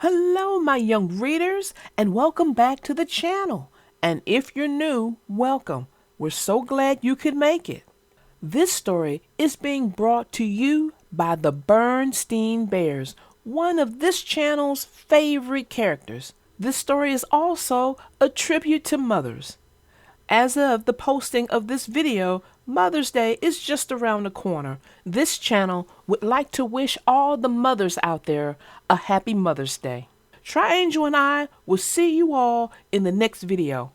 Hello, my young readers, and welcome back to the channel. And if you're new, welcome. We're so glad you could make it. This story is being brought to you by the Berenstains Bears, one of this channel's favorite characters. This story is also a tribute to mothers. As of the posting of this video, Mother's Day is just around the corner. This channel would like to wish all the mothers out there a happy Mother's Day. Triangel and I will see you all in the next video.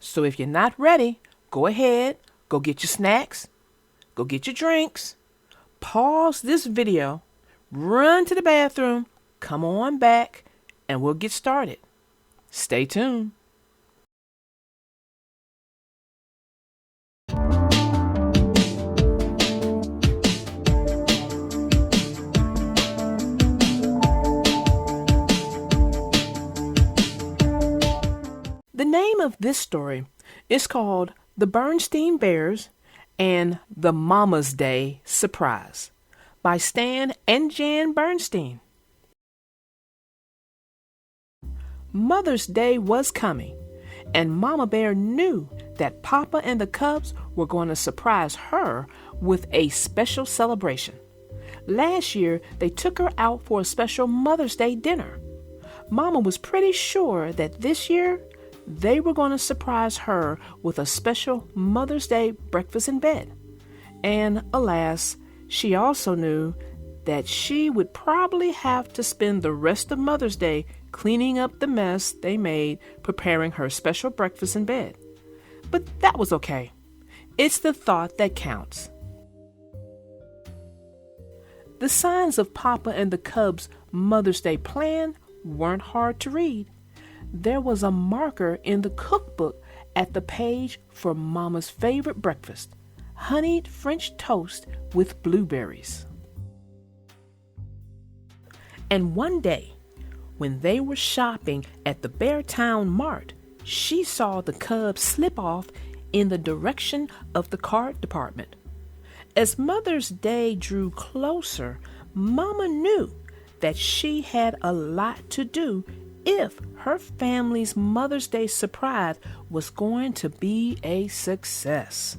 So if you're not ready, go ahead, go get your snacks, go get your drinks, pause this video, run to the bathroom, come on back, and we'll get started. Stay tuned. The name of this story is called The Berenstains Bears and the Mama's Day Surprise by Stan and Jan Berenstein. Mother's Day was coming, and Mama Bear knew that Papa and the cubs were going to surprise her with a special celebration. Last year, they took her out for a special Mother's Day dinner. Mama was pretty sure that this year, they were going to surprise her with a special Mother's Day breakfast in bed. And alas, she also knew that she would probably have to spend the rest of Mother's Day cleaning up the mess they made preparing her special breakfast in bed. But that was okay. It's the thought that counts. The signs of Papa and the cubs' Mother's Day plan weren't hard to read. There was a marker in the cookbook at the page for Mama's favorite breakfast, honeyed French toast with blueberries. And one day, when they were shopping at the Beartown Mart, she saw the cubs slip off in the direction of the card department. As Mother's Day drew closer, Mama knew that she had a lot to do if her family's Mother's Day surprise was going to be a success.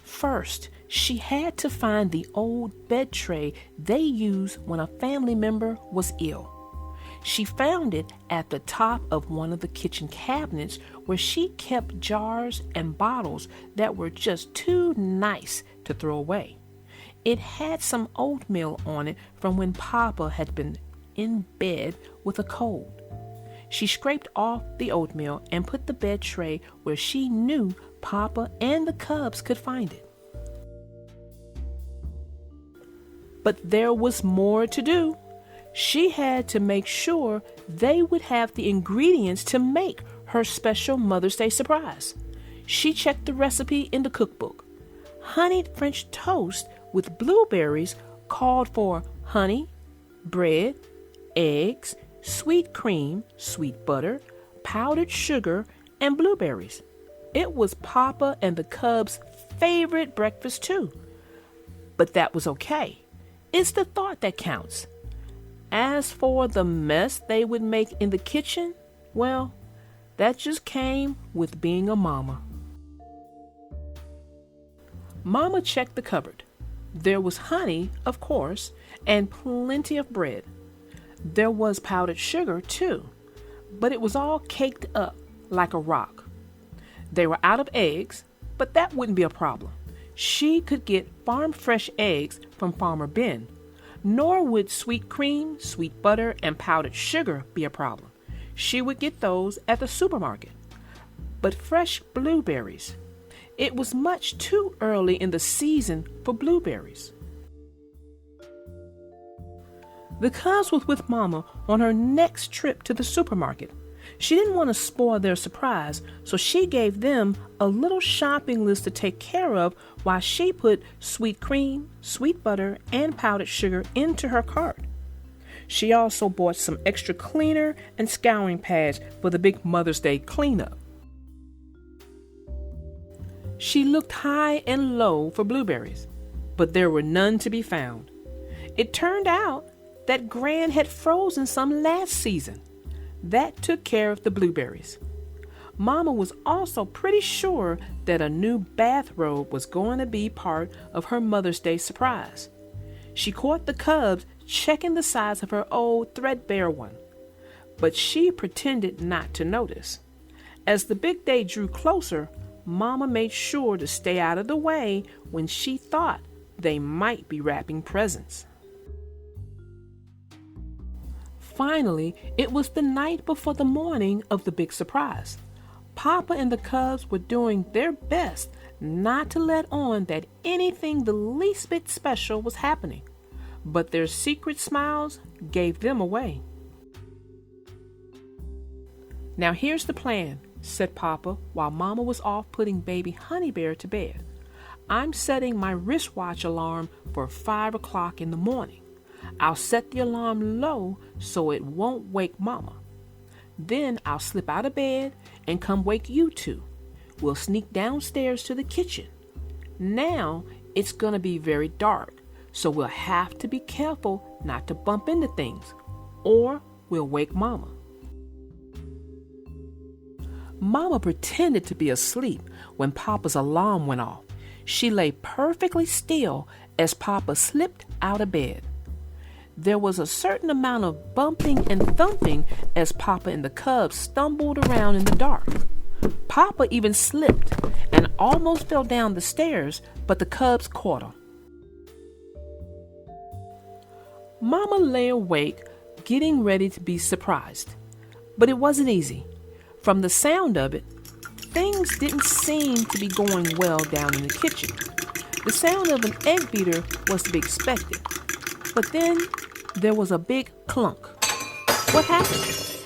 First, she had to find the old bed tray they used when a family member was ill. She found it at the top of one of the kitchen cabinets where she kept jars and bottles that were just too nice to throw away. It had some oatmeal on it from when Papa had been in bed with a cold. She scraped off the oatmeal and put the bed tray where she knew Papa and the cubs could find it. But there was more to do. She had to make sure they would have the ingredients to make her special Mother's Day surprise. She checked the recipe in the cookbook. Honeyed French toast with blueberries called for honey, bread, eggs, sweet cream, sweet butter, powdered sugar, and blueberries. It was Papa and the cubs' favorite breakfast too. But that was okay. It's the thought that counts. As for the mess they would make in the kitchen, well, that just came with being a mama. Mama checked the cupboard. There was honey, of course, and plenty of bread. There was powdered sugar, too, but it was all caked up like a rock. They were out of eggs, but that wouldn't be a problem. She could get farm-fresh eggs from Farmer Ben, nor would sweet cream, sweet butter, and powdered sugar be a problem. She would get those at the supermarket. But fresh blueberries, it was much too early in the season for blueberries. The cubs was with Mama on her next trip to the supermarket. She didn't want to spoil their surprise, so she gave them a little shopping list to take care of while she put sweet cream, sweet butter, and powdered sugar into her cart. She also bought some extra cleaner and scouring pads for the big Mother's Day cleanup. She looked high and low for blueberries, but there were none to be found. It turned out that Gran had frozen some last season. That took care of the blueberries. Mama was also pretty sure that a new bathrobe was going to be part of her Mother's Day surprise. She caught the cubs checking the size of her old threadbare one, but she pretended not to notice. As the big day drew closer, Mama made sure to stay out of the way when she thought they might be wrapping presents. Finally, it was the night before the morning of the big surprise. Papa and the cubs were doing their best not to let on that anything the least bit special was happening, but their secret smiles gave them away. "Now here's the plan," said Papa while Mama was off putting baby Honey Bear to bed. "I'm setting my wristwatch alarm for 5 o'clock in the morning. I'll set the alarm low so it won't wake Mama. Then I'll slip out of bed and come wake you two. We'll sneak downstairs to the kitchen. Now it's going to be very dark, so we'll have to be careful not to bump into things, or we'll wake Mama." Mama pretended to be asleep when Papa's alarm went off. She lay perfectly still as Papa slipped out of bed. There was a certain amount of bumping and thumping as Papa and the cubs stumbled around in the dark. Papa even slipped and almost fell down the stairs, but the cubs caught him. Mama lay awake, getting ready to be surprised. But it wasn't easy. From the sound of it, things didn't seem to be going well down in the kitchen. The sound of an egg beater was to be expected. But then there was a big clunk. What happened?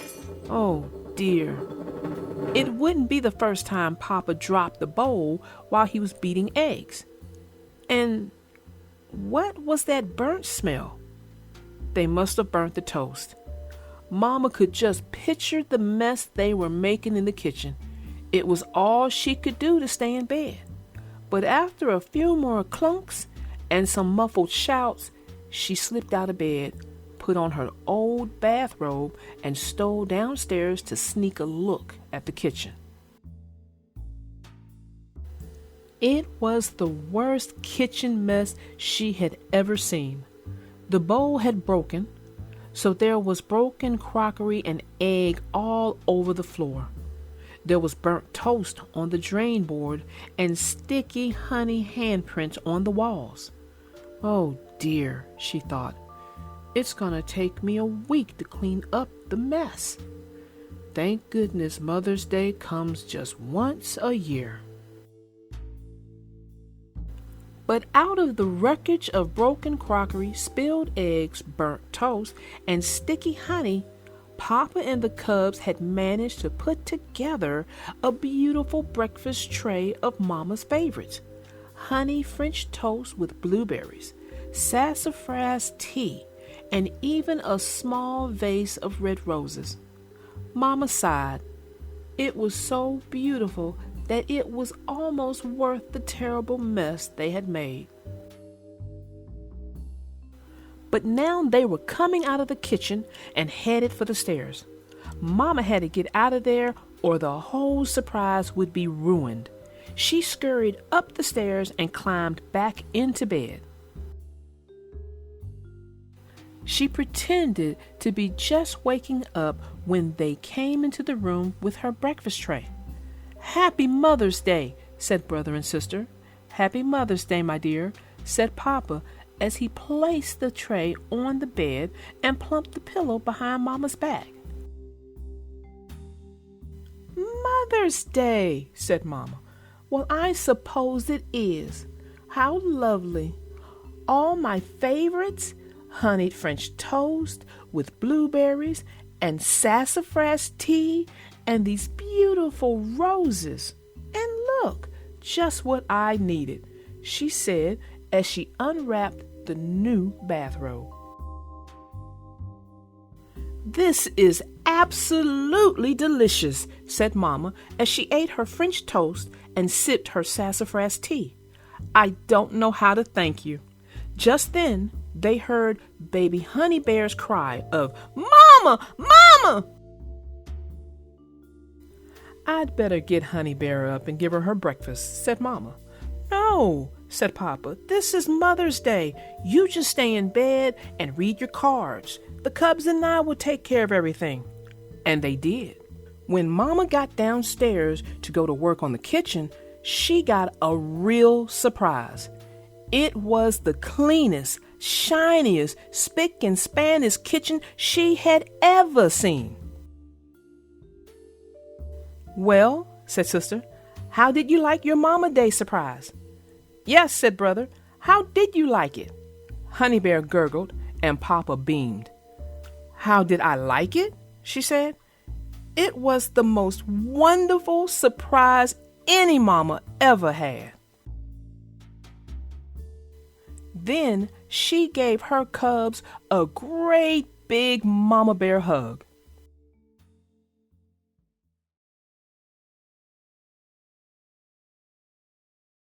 Oh dear. It wouldn't be the first time Papa dropped the bowl while he was beating eggs. And what was that burnt smell? They must have burnt the toast. Mama could just picture the mess they were making in the kitchen. It was all she could do to stay in bed. But after a few more clunks and some muffled shouts, she slipped out of bed, put on her old bathrobe, and stole downstairs to sneak a look at the kitchen. It was the worst kitchen mess she had ever seen. The bowl had broken, so there was broken crockery and egg all over the floor. There was burnt toast on the drain board and sticky honey handprints on the walls. "Oh dear," she thought. "It's gonna take me a week to clean up the mess. Thank goodness Mother's Day comes just once a year." But out of the wreckage of broken crockery, spilled eggs, burnt toast, and sticky honey, Papa and the cubs had managed to put together a beautiful breakfast tray of Mama's favorites: honey French toast with blueberries, sassafras tea, and even a small vase of red roses. Mama sighed. It was so beautiful that it was almost worth the terrible mess they had made. But now they were coming out of the kitchen and headed for the stairs. Mama had to get out of there or the whole surprise would be ruined. She scurried up the stairs and climbed back into bed. She pretended to be just waking up when they came into the room with her breakfast tray. "Happy Mother's Day," said brother and sister. "Happy Mother's Day, my dear," said Papa as he placed the tray on the bed and plumped the pillow behind Mama's back. "Mother's Day," said Mama. "Well, I suppose it is. How lovely. All my favorites, honeyed French toast with blueberries and sassafras tea and these beautiful roses. And look, just what I needed," she said as she unwrapped the new bathrobe. "This is absolutely delicious," said Mama as she ate her French toast and sipped her sassafras tea. "I don't know how to thank you." Just then, they heard baby Honey Bear's cry of, "Mama! Mama!" "I'd better get Honey Bear up and give her breakfast," said Mama. "No," said Papa, "this is Mother's Day. You just stay in bed and read your cards. The cubs and I will take care of everything." And they did. When Mama got downstairs to go to work on the kitchen, she got a real surprise. It was the cleanest, shiniest, spick and spaniest kitchen she had ever seen. "Well," said Sister, "how did you like your Mama Day surprise?" "Yes," said Brother, "how did you like it?" Honey Bear gurgled and Papa beamed. "How did I like it?" she said. "It was the most wonderful surprise any mama ever had." Then she gave her cubs a great big Mama Bear hug.